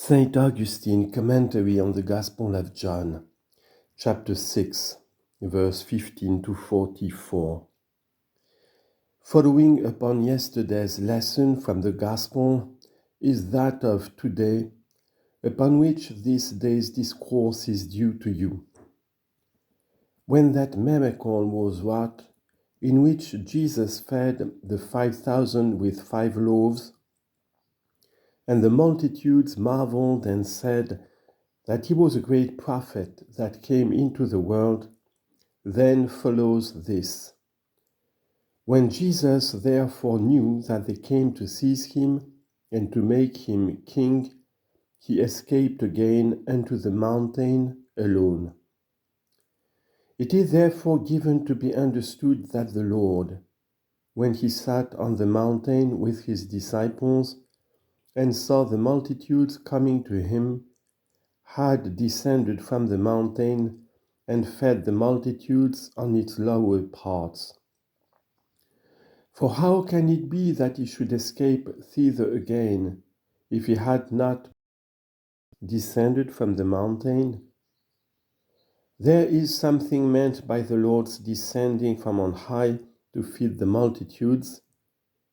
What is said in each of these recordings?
Saint Augustine, Commentary on the Gospel of John, chapter 6, verse 15 to 44. Following upon yesterday's lesson from the Gospel is that of today, upon which this day's discourse is due to you. When that miracle was wrought, in which Jesus fed the 5,000 with 5 loaves, and the multitudes marveled and said that he was a great prophet that came into the world, then follows this. When Jesus therefore knew that they came to seize him and to make him king, he escaped again unto the mountain alone. It is therefore given to be understood that the Lord, when he sat on the mountain with his disciples, and saw the multitudes coming to him, had descended from the mountain and fed the multitudes on its lower parts. For how can it be that he should escape thither again, if he had not descended from the mountain? There is something meant by the Lord's descending from on high to feed the multitudes.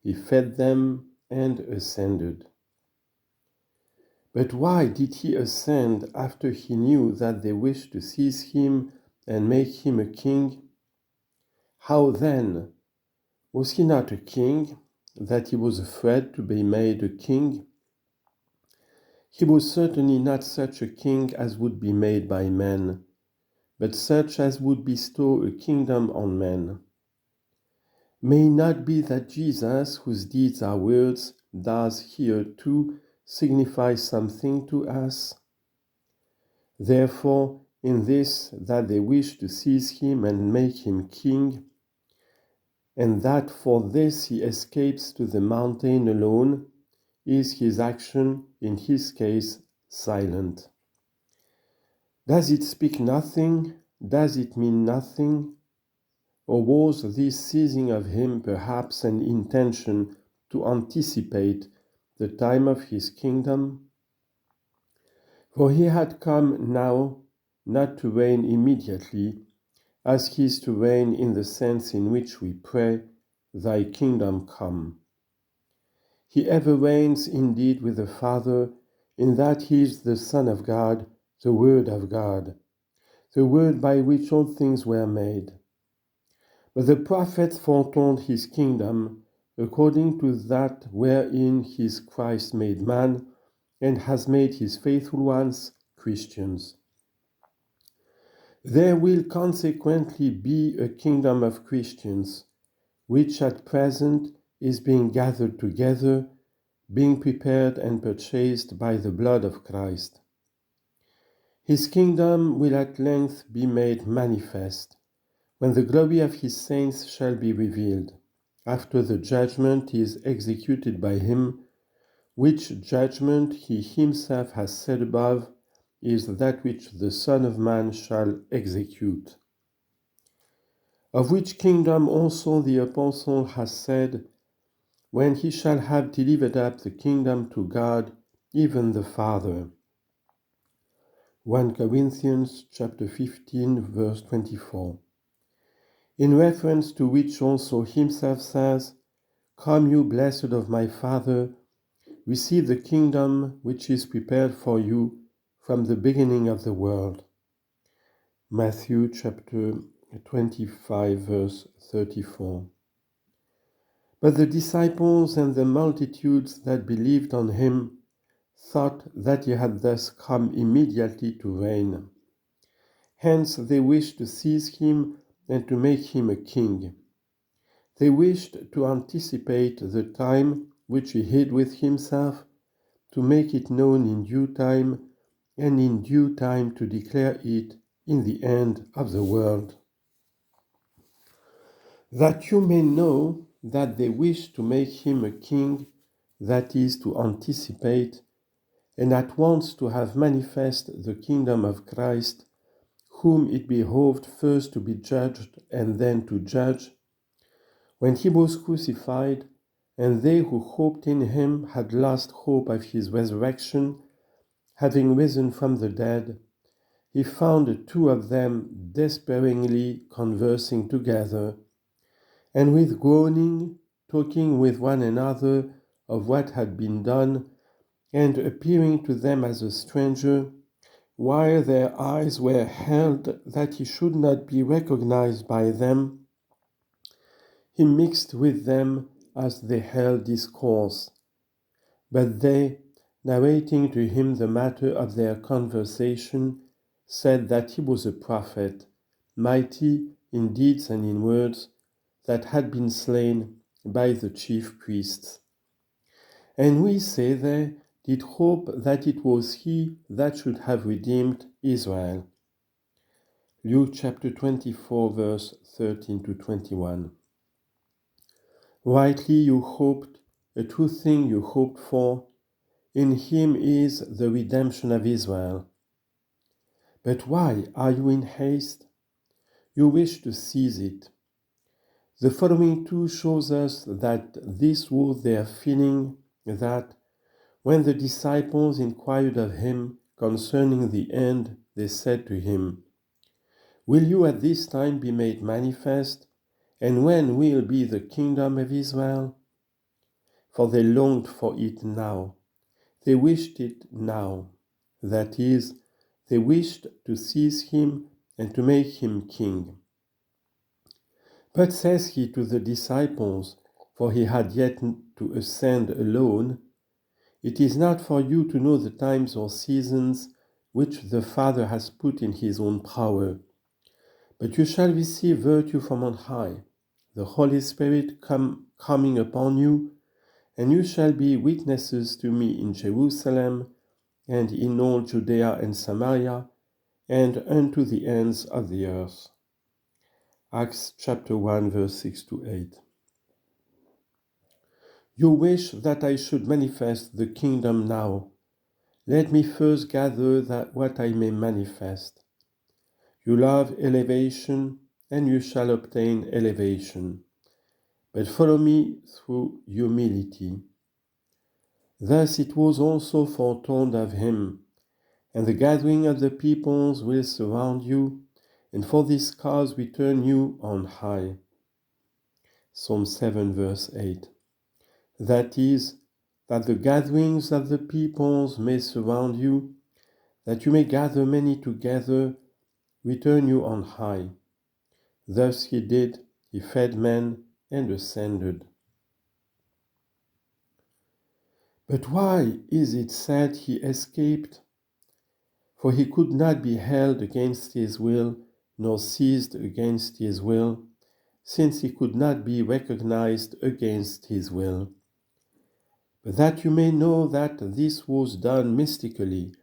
He fed them and ascended. But why did he ascend after he knew that they wished to seize him and make him a king? How then? Was he not a king, that he was afraid to be made a king? He was certainly not such a king as would be made by men, but such as would bestow a kingdom on men. May it not be that Jesus, whose deeds are words, does here too signify something to us? Therefore, in this that they wish to seize him and make him king, and that for this he escapes to the mountain alone, is his action, in his case, silent. Does it speak nothing? Does it mean nothing? Or was this seizing of him perhaps an intention to anticipate the time of his kingdom? For he had come now not to reign immediately, as he is to reign in the sense in which we pray, Thy kingdom come. He ever reigns indeed with the Father, in that he is the Son of God, the Word of God, the Word by which all things were made. But the prophets foretold his kingdom, according to that wherein he is Christ made man, and has made his faithful ones Christians. There will consequently be a kingdom of Christians, which at present is being gathered together, being prepared and purchased by the blood of Christ. His kingdom will at length be made manifest, when the glory of his saints shall be revealed, after the judgment is executed by him, which judgment he himself has said above is that which the Son of Man shall execute. Of which kingdom also the Apostle has said, when he shall have delivered up the kingdom to God, even the Father. 1 Corinthians chapter 15, verse 24. In reference to which also himself says, Come you blessed of my Father, receive the kingdom which is prepared for you from the beginning of the world. Matthew chapter 25, verse 34. But the disciples and the multitudes that believed on him thought that he had thus come immediately to reign. Hence they wished to seize him and to make him a king. They wished to anticipate the time which he hid with himself, to make it known in due time, and in due time to declare it in the end of the world. That you may know that they wish to make him a king, that is, to anticipate, and at once to have manifest the kingdom of Christ, whom it behoved first to be judged and then to judge, when he was crucified, and they who hoped in him had lost hope of his resurrection, having risen from the dead, he found two of them despairingly conversing together, and with groaning, talking with one another of what had been done, and appearing to them as a stranger, while their eyes were held that he should not be recognized by them. He mixed with them as they held discourse, but they, narrating to him the matter of their conversation, said that he was a prophet, mighty in deeds and in words, that had been slain by the chief priests. And we, say they, did hope that it was he that should have redeemed Israel. Luke chapter 24, verse 13 to 21. Rightly you hoped, a true thing you hoped for, in him is the redemption of Israel. But why are you in haste? You wish to seize it. The following too shows us that this was their feeling, that when the disciples inquired of him concerning the end, they said to him, Will you at this time be made manifest? And when will be the kingdom of Israel? For they longed for it now. They wished it now. That is, they wished to seize him and to make him king. But says he to the disciples, for he had yet to ascend alone, It is not for you to know the times or seasons which the Father has put in his own power, but you shall receive virtue from on high, the Holy Spirit coming upon you, and you shall be witnesses to me in Jerusalem, and in all Judea and Samaria, and unto the ends of the earth. Acts chapter 1, verse 6 to 8. You wish that I should manifest the kingdom now. Let me first gather that what I may manifest. You love elevation, and you shall obtain elevation. But follow me through humility. Thus it was also foretold of him, and the gathering of the peoples will surround you, and for this cause we turn you on high. Psalm 7, verse 8. That is, that the gatherings of the peoples may surround you, that you may gather many together, we turn you on high. Thus he did, he fed men and ascended. But why is it said he escaped? For he could not be held against his will, nor seized against his will, since he could not be recognized against his will. But that you may know that this was done mystically,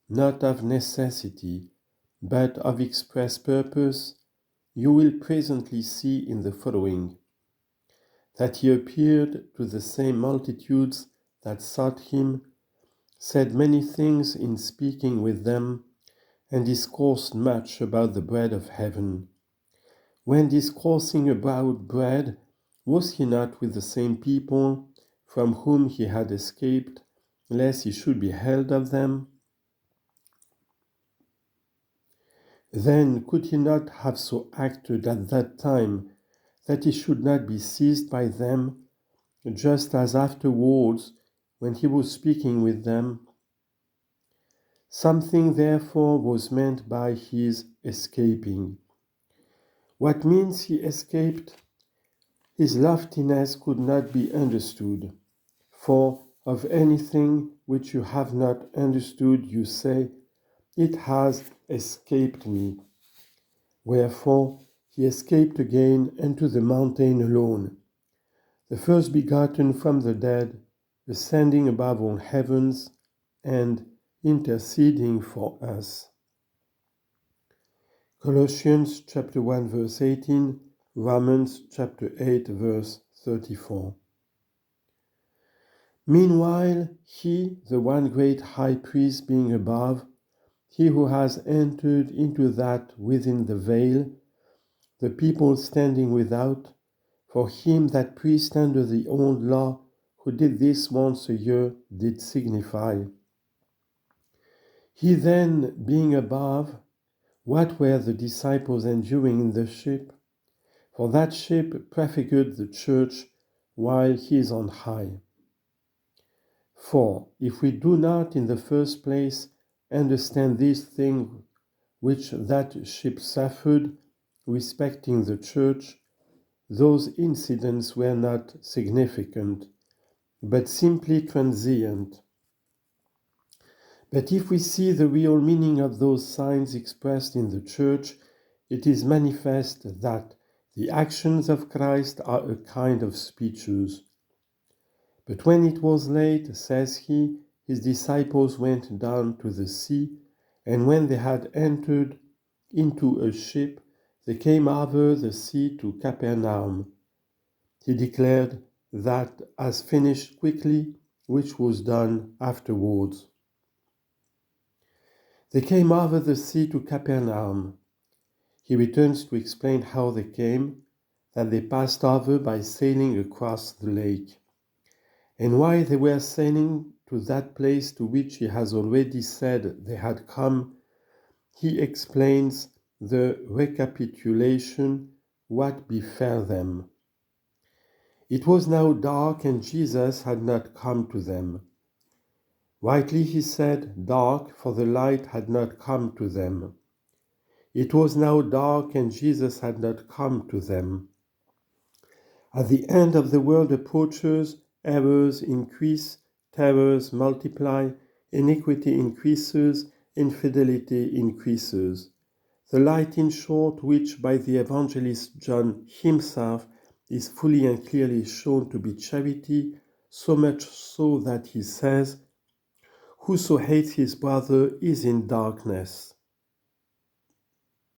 not of necessity, but of express purpose, you will presently see in the following, that he appeared to the same multitudes that sought him, said many things in speaking with them, and discoursed much about the bread of heaven. When discoursing about bread, was he not with the same people from whom he had escaped, lest he should be held of them? Then could he not have so acted at that time that he should not be seized by them, just as afterwards, when he was speaking with them? Something therefore was meant by his escaping. What means he escaped? His loftiness could not be understood. For of anything which you have not understood, you say, It has escaped me. Wherefore he escaped again unto the mountain alone, the first begotten from the dead, ascending above all heavens, and interceding for us. Colossians chapter 1 verse 18, Romans chapter 8 verse 34. Meanwhile, he, the one great high priest being above, he who has entered into that within the veil, the people standing without, for him that priest under the old law, who did this once a year, did signify, He then, being above, what were the disciples enduring in the ship? For that ship prefigured the church while he is on high. For if we do not in the first place understand these things which that ship suffered respecting the church, those incidents were not significant, but simply transient. But if we see the real meaning of those signs expressed in the church, it is manifest that the actions of Christ are a kind of speeches. But when it was late, says he, his disciples went down to the sea, and when they had entered into a ship, they came over the sea to Capernaum. He declared that as finished quickly, which was done afterwards. They came over the sea to Capernaum. He returns to explain how they came, that they passed over by sailing across the lake. And why they were sailing to that place to which he has already said they had come, he explains the recapitulation, what befell them. It was now dark, and Jesus had not come to them. Rightly he said, dark, for the light had not come to them. It was now dark, and Jesus had not come to them. At the end of the world approaches, errors increase, terrors multiply, iniquity increases, infidelity increases. The light, in short, which by the evangelist John himself is fully and clearly shown to be charity, so much so that he says, "Whoso hates his brother is in darkness."